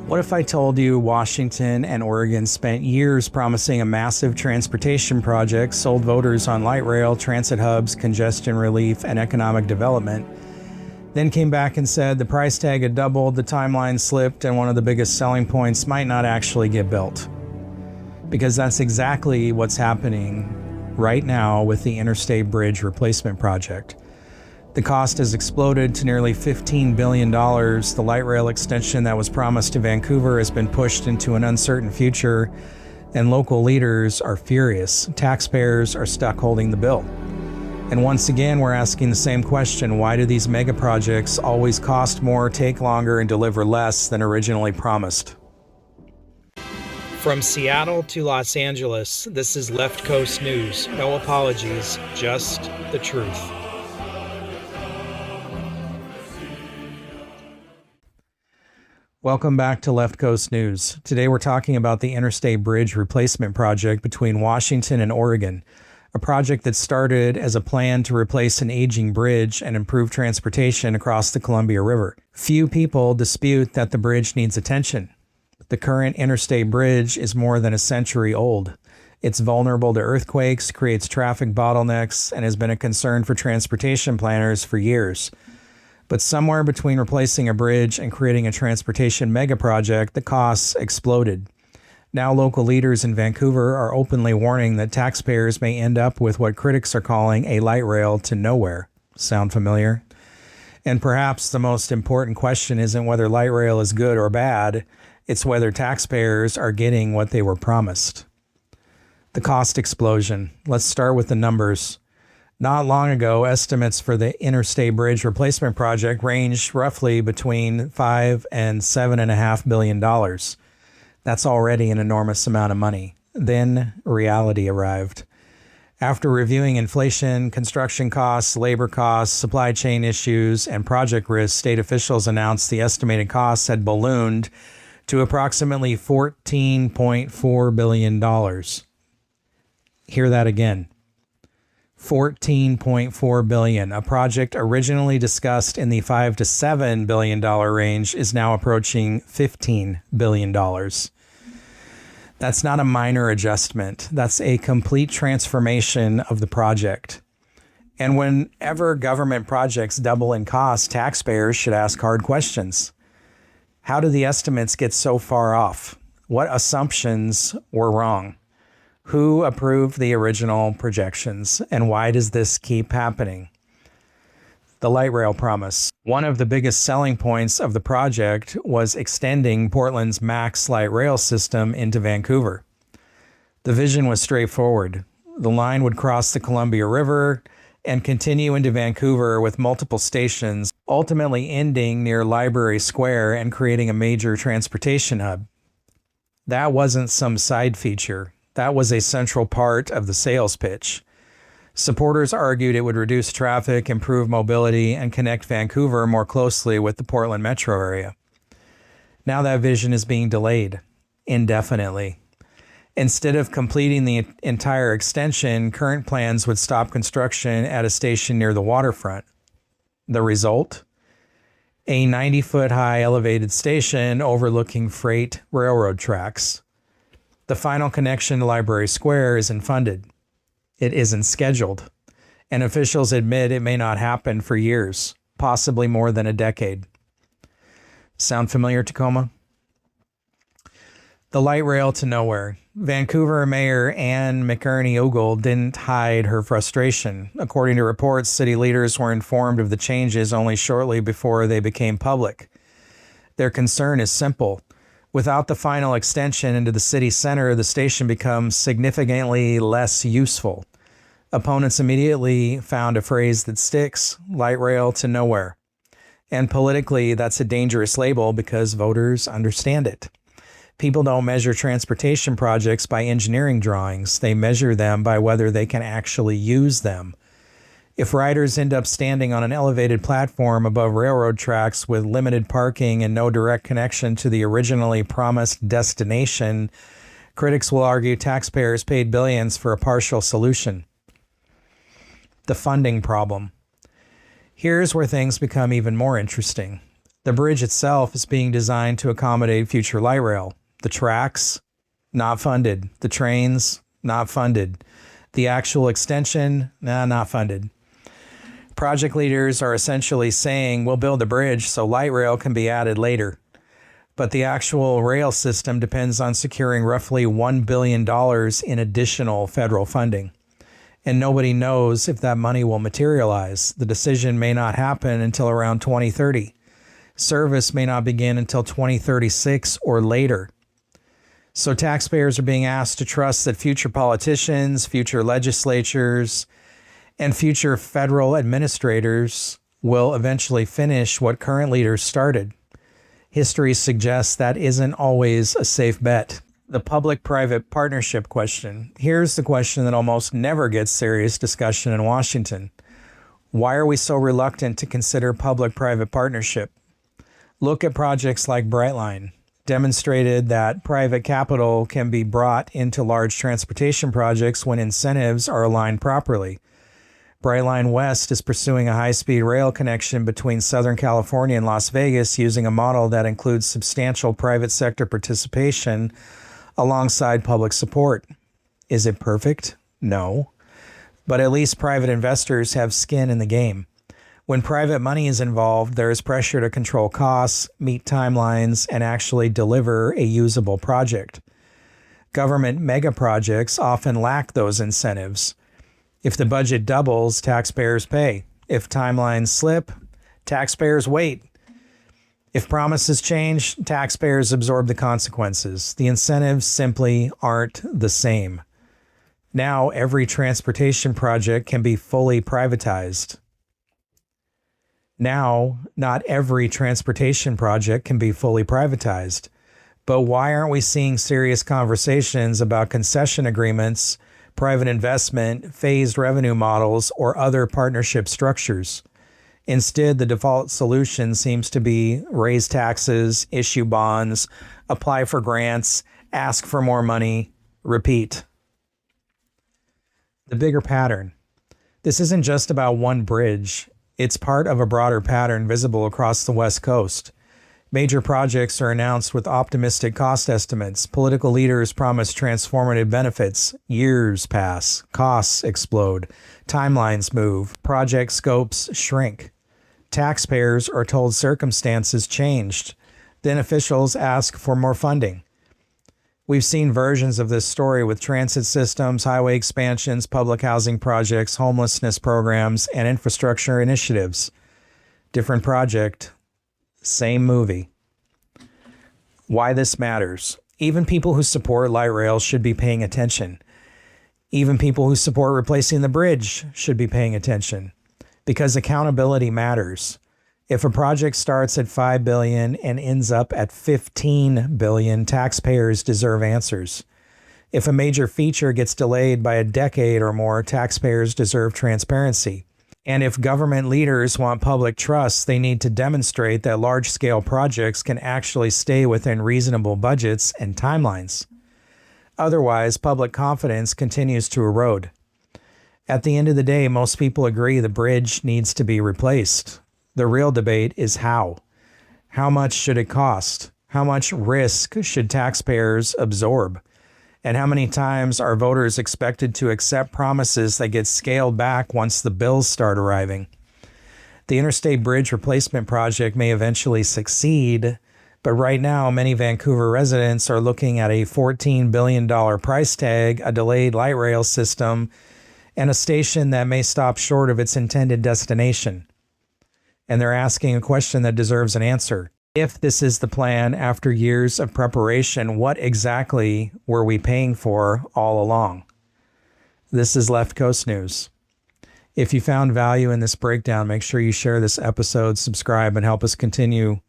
What if I told you Washington and Oregon spent years promising a massive transportation project, sold voters on light rail, transit hubs, congestion relief, and economic development, then came back and said the price tag had doubled, the timeline slipped, and one of the biggest selling points might not actually get built? Because that's exactly what's happening right now with the Interstate Bridge Replacement Project. The cost has exploded to nearly $15 billion. The light rail extension that was promised to Vancouver has been pushed into an uncertain future, and local leaders are furious. Taxpayers are stuck holding the bill. And once again, we're asking the same question: why do these mega projects always cost more, take longer, and deliver less than originally promised? From Seattle to Los Angeles, this is Left Coast News. No apologies, just the truth. Welcome back to Left Coast News. Today we're talking about the Interstate Bridge Replacement Project between Washington and Oregon, a project that started as a plan to replace an aging bridge and improve transportation across the Columbia River. Few people dispute that the bridge needs attention. The current interstate bridge is more than a century old. It's vulnerable to earthquakes, creates traffic bottlenecks, and has been a concern for transportation planners for years. But somewhere between replacing a bridge and creating a transportation mega project, the costs exploded. Now local leaders in Vancouver are openly warning that taxpayers may end up with what critics are calling a light rail to nowhere. Sound familiar? And perhaps the most important question isn't whether light rail is good or bad, it's whether taxpayers are getting what they were promised. The cost explosion. Let's start with the numbers. Not long ago, estimates for the Interstate Bridge Replacement Project ranged roughly between $5 and $7.5 billion. That's already an enormous amount of money. Then reality arrived. After reviewing inflation, construction costs, labor costs, supply chain issues, and project risks, state officials announced the estimated costs had ballooned to approximately $14.4 billion. Hear that again. $14.4 billion. A project originally discussed in the $5 to $7 billion range is now approaching $15 billion. That's not a minor adjustment. That's a complete transformation of the project. And whenever government projects double in cost, taxpayers should ask hard questions. How do the estimates get so far off? What assumptions were wrong? Who approved the original projections, and why does this keep happening? The light rail promise. One of the biggest selling points of the project was extending Portland's MAX light rail system into Vancouver. The vision was straightforward. The line would cross the Columbia River and continue into Vancouver with multiple stations, ultimately ending near Library Square and creating a major transportation hub. That wasn't some side feature. That was a central part of the sales pitch. Supporters argued it would reduce traffic, improve mobility, and connect Vancouver more closely with the Portland metro area. Now that vision is being delayed indefinitely. Instead of completing the entire extension, current plans would stop construction at a station near the waterfront. The result? A 90-foot high elevated station overlooking freight railroad tracks. The final connection to Library Square isn't funded. It isn't scheduled. And officials admit it may not happen for years, possibly more than a decade. Sound familiar, Tacoma? The light rail to nowhere. Vancouver Mayor Anne McInerney-Ogle didn't hide her frustration. According to reports, city leaders were informed of the changes only shortly before they became public. Their concern is simple. Without the final extension into the city center, the station becomes significantly less useful. Opponents immediately found a phrase that sticks: light rail to nowhere. And politically, that's a dangerous label because voters understand it. People don't measure transportation projects by engineering drawings. They measure them by whether they can actually use them. If riders end up standing on an elevated platform above railroad tracks with limited parking and no direct connection to the originally promised destination, critics will argue taxpayers paid billions for a partial solution. The funding problem. Here's where things become even more interesting. The bridge itself is being designed to accommodate future light rail. The tracks, not funded. The trains, not funded. The actual extension, not funded. Project leaders are essentially saying, we'll build the bridge so light rail can be added later. But the actual rail system depends on securing roughly $1 billion in additional federal funding. And nobody knows if that money will materialize. The decision may not happen until around 2030. Service may not begin until 2036 or later. So taxpayers are being asked to trust that future politicians, future legislatures, and future federal administrators will eventually finish what current leaders started. History suggests that isn't always a safe bet. The public-private partnership question. Here's the question that almost never gets serious discussion in Washington. Why are we so reluctant to consider public-private partnership? Look at projects like Brightline. Demonstrated that private capital can be brought into large transportation projects when incentives are aligned properly. Brightline West is pursuing a high-speed rail connection between Southern California and Las Vegas using a model that includes substantial private sector participation alongside public support. Is it perfect? No. But at least private investors have skin in the game. When private money is involved, there is pressure to control costs, meet timelines, and actually deliver a usable project. Government mega projects often lack those incentives. If the budget doubles, taxpayers pay. If timelines slip, taxpayers wait. If promises change, taxpayers absorb the consequences. The incentives simply aren't the same. Now, every transportation project can be fully privatized. Now, not every transportation project can be fully privatized. But why aren't we seeing serious conversations about concession agreements, private investment, phased revenue models, or other partnership structures? Instead, the default solution seems to be raise taxes, issue bonds, apply for grants, ask for more money, repeat. The bigger pattern. This isn't just about one bridge. It's part of a broader pattern visible across the West Coast. Major projects are announced with optimistic cost estimates. Political leaders promise transformative benefits. Years pass. Costs explode. Timelines move. Project scopes shrink. Taxpayers are told circumstances changed. Then officials ask for more funding. We've seen versions of this story with transit systems, highway expansions, public housing projects, homelessness programs, and infrastructure initiatives. Different project, same movie. Why this matters. Even people who support light rail should be paying attention. Even people who support replacing the bridge should be paying attention. Because accountability matters. If a project starts at $5 billion and ends up at $15 billion, taxpayers deserve answers. If a major feature gets delayed by a decade or more, taxpayers deserve transparency. And if government leaders want public trust, they need to demonstrate that large-scale projects can actually stay within reasonable budgets and timelines. Otherwise, public confidence continues to erode. At the end of the day, most people agree the bridge needs to be replaced. The real debate is how. How much should it cost? How much risk should taxpayers absorb? And how many times are voters expected to accept promises that get scaled back once the bills start arriving? The Interstate Bridge Replacement Project may eventually succeed, but right now many Vancouver residents are looking at a $14 billion price tag, a delayed light rail system, and a station that may stop short of its intended destination. And they're asking a question that deserves an answer. If this is the plan after years of preparation, what exactly were we paying for all along? This is Left Coast News. If you found value in this breakdown, make sure you share this episode, subscribe, and help us continue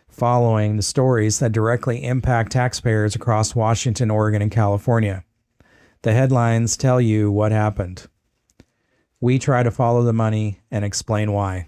following the stories that directly impact taxpayers across Washington, Oregon, and California. The headlines tell you what happened. We try to follow the money and explain why.